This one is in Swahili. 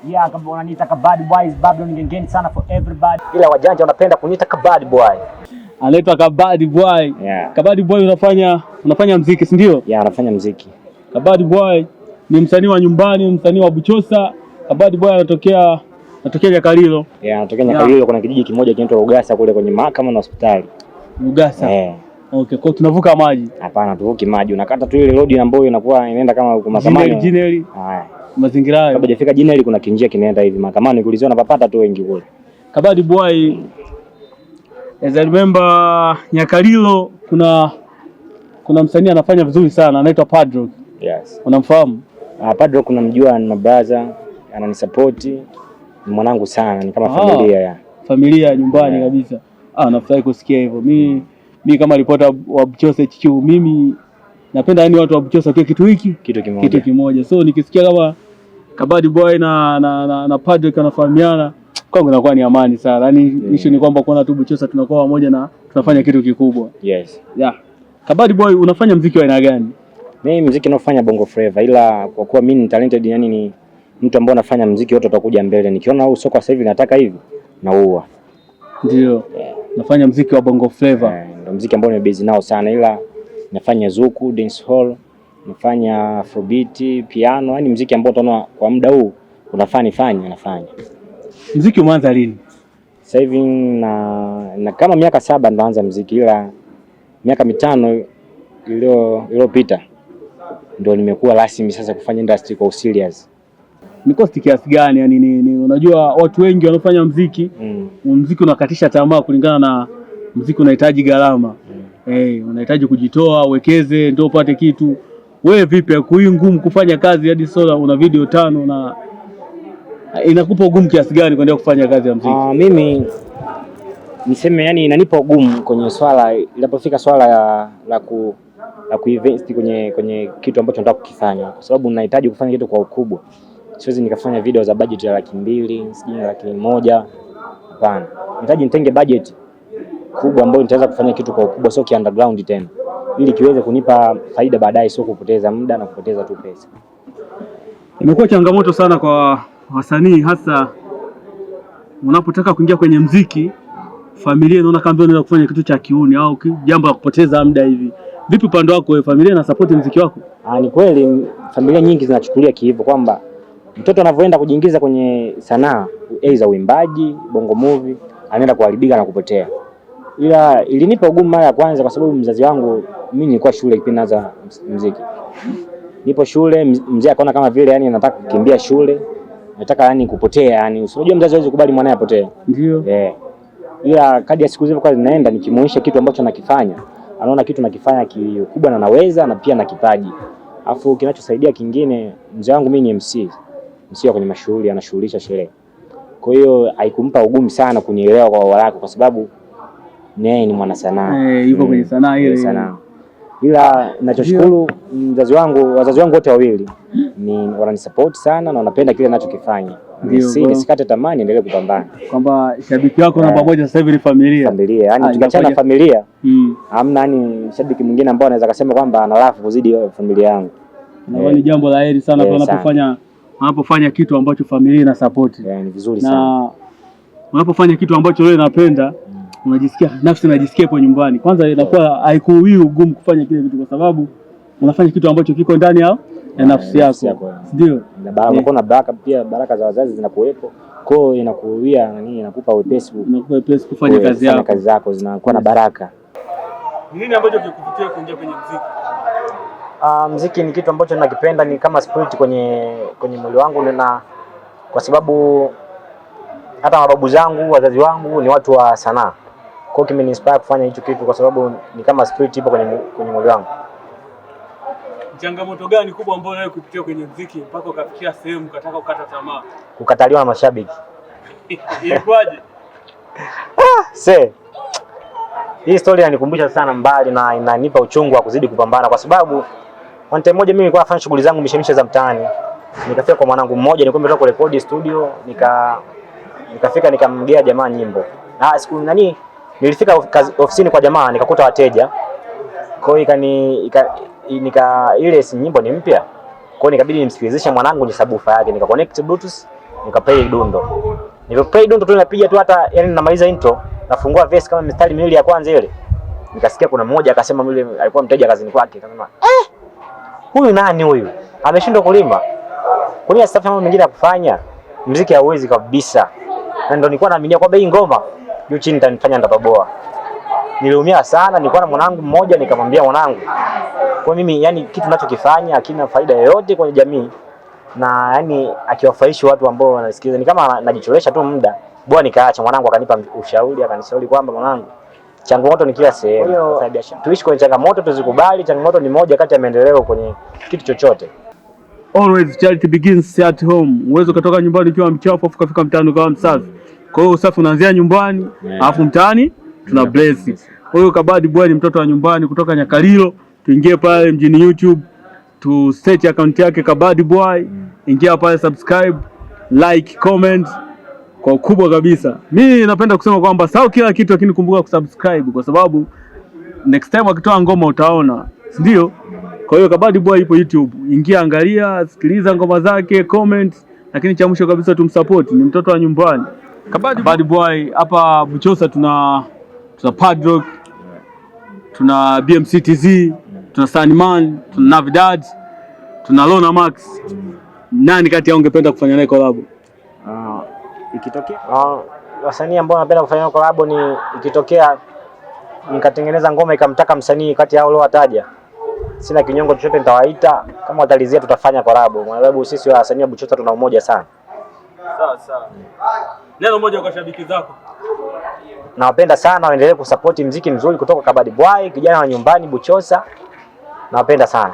Yeah, kama wananiita Kabad Boy, Babylon gengeni sana for everybody. Ila wajanja wanapenda kuniita Kabad Boy. Anaitwa Kabad Boy. Yeah. Kabad Boy unafanya muziki, si ndio? Yeah, anafanya muziki. Kabad Boy ni msanii wa nyumbani, msanii wa Buchosa. Kabad Boy anatokea Nyakalilo. Yeah, anatokea Nyakalilo. Kuna kijiji kimoja kinaitwa Lugasa kule kwenye mahakama na hospitali. Lugasa. Yeah. Okay, kwa tunavuka maji. Hapana, tuvuki maji. Unakata tu ile road ambayo inakuwa inaenda kama huko mahakamani. Jineli. Haya. Mazingira hayo. Kabla hujafika Jineli kuna kinjia kinaenda hivi mahakamani, kuliziona papata tu wengi kule. Kabad Boy, as I remember, Nyakalilo kuna msanii anafanya vizuri sana anaitwa Padro. Yes. Unamfahamu? Padro kuna mjua, ni mabraza, ananisupport, ni mwanangu sana, ni kama familia ya. Familia nyumbani kabisa. Nafurahi kusikia hivyo. Mimi kama ripota wa Buchosa HQ, mimi napenda yani watu wa Buchosa kwa kitu kimoja. So nikisikia kama Kabad Boy na Padro kanafahamiana, kwangu inakuwa ni amani sana. Yaani issue ni kwamba kuona tu Buchosa tunakuwa pamoja na tunafanya kitu kikubwa. Yes. Yeah. Kabad Boy, unafanya muziki wa aina gani? Mimi muziki naofanya bongo flava, ila kwa kuwa mimi ni talented, yani ni mtu ambaye anafanya muziki wote utakuja mbele. Nikiona huu soko sasa hivi nataka hivi naua. Ndio. Yeah. Nafanya muziki wa bongo flava. Ndio muziki ambao nimebase nao sana, ila nafanya zuku, dance hall, nafanya afrobeat, piano, yani muziki ambao utaona kwa muda huu nafanya. Muziki umeanza lini? Sasa hivi na kama miaka 7 ndaanza muziki, ila miaka 5 iliyopita ndio nimekuwa rasmi sasa kufanya industry kwa serious. Ni cost kiasi gani? Yani unajua watu wengi wanafanya muziki, muziki unakatisha tamaa kulingana na muziki unahitaji gharama. Unahitaji kujitoa, uwekeze ndio upate kitu. Wewe vipi, kui ngumu kufanya kazi hadi sola una video 5 na inakupa ugumu kiasi gani kuendelea kufanya kazi ya muziki? Mimi niseme yani inanipa ugumu kwenye swala inapofika swala la kuinvest kwenye kitu ambacho nataka kukifanya, kwa sababu ninahitaji kufanya kitu kwa ukubwa. Siwezi nikafanya video za budget ya 200,000, sijui 100,000. Hapana. Nahitaji nitenge budget kubwa ambayo nitaweza kufanya kitu kwa ukubwa, sio underground tena, ili kiweze kunipa faida baadaye, sio kupoteza muda na kupoteza tu pesa. Imekuwa changamoto sana kwa wasanii, hasa unapotaka kuingia kwenye muziki, familia inaona kama unaweza kufanya kitu cha kiuni au jambo la kupoteza muda hivi. Vipi upande wako wewe, familia ina support muziki wako? Ni kweli familia nyingi zinachukulia hivyo kwamba mtoto anavyoenda kujiingiza kwenye sanaa, aidha uimbaji, bongo movie, anaenda kuharibika na kupotea. Ila ilinipa ugumu mara ya kwanza kwa sababu mzazi wangu, mimi nilikuwa shule kipindi naanza muziki. Nipo shule, mzee akaona kama vile yani nataka kukimbia shule, nataka yani kupotea, yani unajua mzazi hawezi kubali mwanae apotee. Ndio. Ila kadri ya siku zile kwa zinaenda, nikimuonyesha kitu ambacho nakifanya, anaona kitu nakifanya kikubwa na naweza na pia na kipaji. Alafu kinachosaidia kingine, mzee wangu mimi ni MC kwenye mashughuli, anashughulisha sherehe. Kwa hiyo haikumpa ugumu sana kunielewa kwa haraka, kwa sababu yeye ni mwana sanaa. Yuko kwenye sanaa ile sanaa. Ila ninachoshukuru wazazi wangu wote wawili wananisupport sana na wanapenda kile ninachokifanya. Nisikate tamaa, niendelee kupambana. Kwamba shabiki wako namba moja sasa hivi ni familia. Yaani tukiachana na familia, hamna yani shabiki mwingine ambao anaweza kusema kwamba analafu kuzidi familia yangu. Ni jambo la heri sana kwa unapofanya kitu ambacho familia ina support. Ni vizuri sana. Na unapofanya kitu ambacho wewe unapenda, unajisikia nafsi inajisikia hapo nyumbani. Kwanza inakuwa haikuwi ugumu kufanya kile kitu kwa sababu unafanya kitu ambacho kiko ndani ya nafsi yako. Ndio. Na baraka baraka pia, baraka za wazazi zinakuwepo. Kwa hiyo inakuwia inakupa wepesi kufanya kazi zako zinakuwa na baraka. Nini ambacho kikuvutia kuingia kwenye muziki? Muziki ni kitu ambacho ninakipenda, ni kama spirit kwenye mwili wangu, na kwa sababu hata mababu zangu, wazazi wangu ni watu wa sanaa. Kwa hiyo kimeniinspire kufanya hicho kitu kwa sababu ni kama spirit ipo kwenye mwili wangu. Changamoto gani kubwa ambayo wewe kupitia kwenye muziki mpaka ukafikia sehemu ukataka kukata tamaa? Kukataliwa na mashabiki. Ilikuwaje? Hii story inanikumbusha sana mbali na inanipa uchungu wa kuzidi kupambana, kwa sababu one time moja mimi nilikuwa nafanya shughuli zangu mishemisha za mtaani. Nikafika kwa mwanangu mmoja, nilikuwa nimetoka kurekodi studio, nikafika nikamgea jamaa nyimbo. Nilifika ofisini kwa jamaa nikakuta wateja. Kwa hiyo ile nyimbo ni mpya. Kwa hiyo nikabidi nimsikilizishe mwanangu ni subwoofer yake, nika connect bluetooth, nikaplay dundo. Niliplay dundo tu napiga tu hata yani namaliza intro, nafungua verse kama mistari miwili ya kwanza ile. Nikasikia kuna mmoja akasema yule alikuwa mteja kazini kwake, akasema huyu nani huyu? Ameshindwa kulima. Kuna stuff kama mengine ya kufanya, muziki hauwezi kabisa. Na ndio nilikuwa naaminia kwamba hii ngoma juu chini itanifanya ndatoboa. Niliumia sana, nilikuwa na mwanangu mmoja nikamwambia mwanangu, kwa mimi yani kitu ninachokifanya hakina faida yoyote kwenye jamii na yani akiwafaishi watu ambao wanasikiliza ni kama najicholesha tu muda. Bwana nikaacha, mwanangu akanipa ushauri, akanishauri kwamba mwanangu, changamoto ni kila sehemu. Tuishi kwenye changamoto, tuzikubali. Changamoto ni moja kati ya maendeleo kwenye kitu chochote. Always charity begins at home. Uwezo kutoka nyumbani ukiwa mchafu afu kufika mtaani ukawa msafi. Kwa hiyo usafi unaanzia nyumbani, alafu mtaani tuna bless. Kwa hiyo Kabadi Boy ni mtoto wa nyumbani kutoka Nyakalilo. Tuingie pale mjini YouTube, tu search account yake Kabadi Boy, ingia pale, subscribe, like, comment kwa ukubwa kabisa. Mimi napenda kusema kwamba sawa kila kitu, lakini kumbuka kusubscribe kwa sababu next time akitoa ngoma utaona, ndio? Kwa hiyo Kabadi Boy ipo YouTube, ingia, angalia, sikiliza ngoma zake, comment, lakini cha mwisho kabisa tumsupport, ni mtoto wa nyumbani. Kabadi Boy hapa Buchosa tuna Padrock, tuna BMCTZ, tuna Sunman, tuna Navidad, tuna Lona Max. Nani kati yao ungependa kufanya naye collab? Ikitokea wasanii ambao napenda kufanya collab ni ikitokea nikatengeneza ngoma ikamtaka msanii kati yao wataja, sina kinyongo chochote, nitawaita. Kama watalizia tutafanya collab, kwa sababu sisi wasanii wa Buchosa tuna umoja sana. Sawa. Neno moja kwa shabiki zako. Nawapenda sana, waendelee kusupport muziki mzuri kutoka Kabadi Boy, kijana wa nyumbani Buchosa. Nawapenda sana.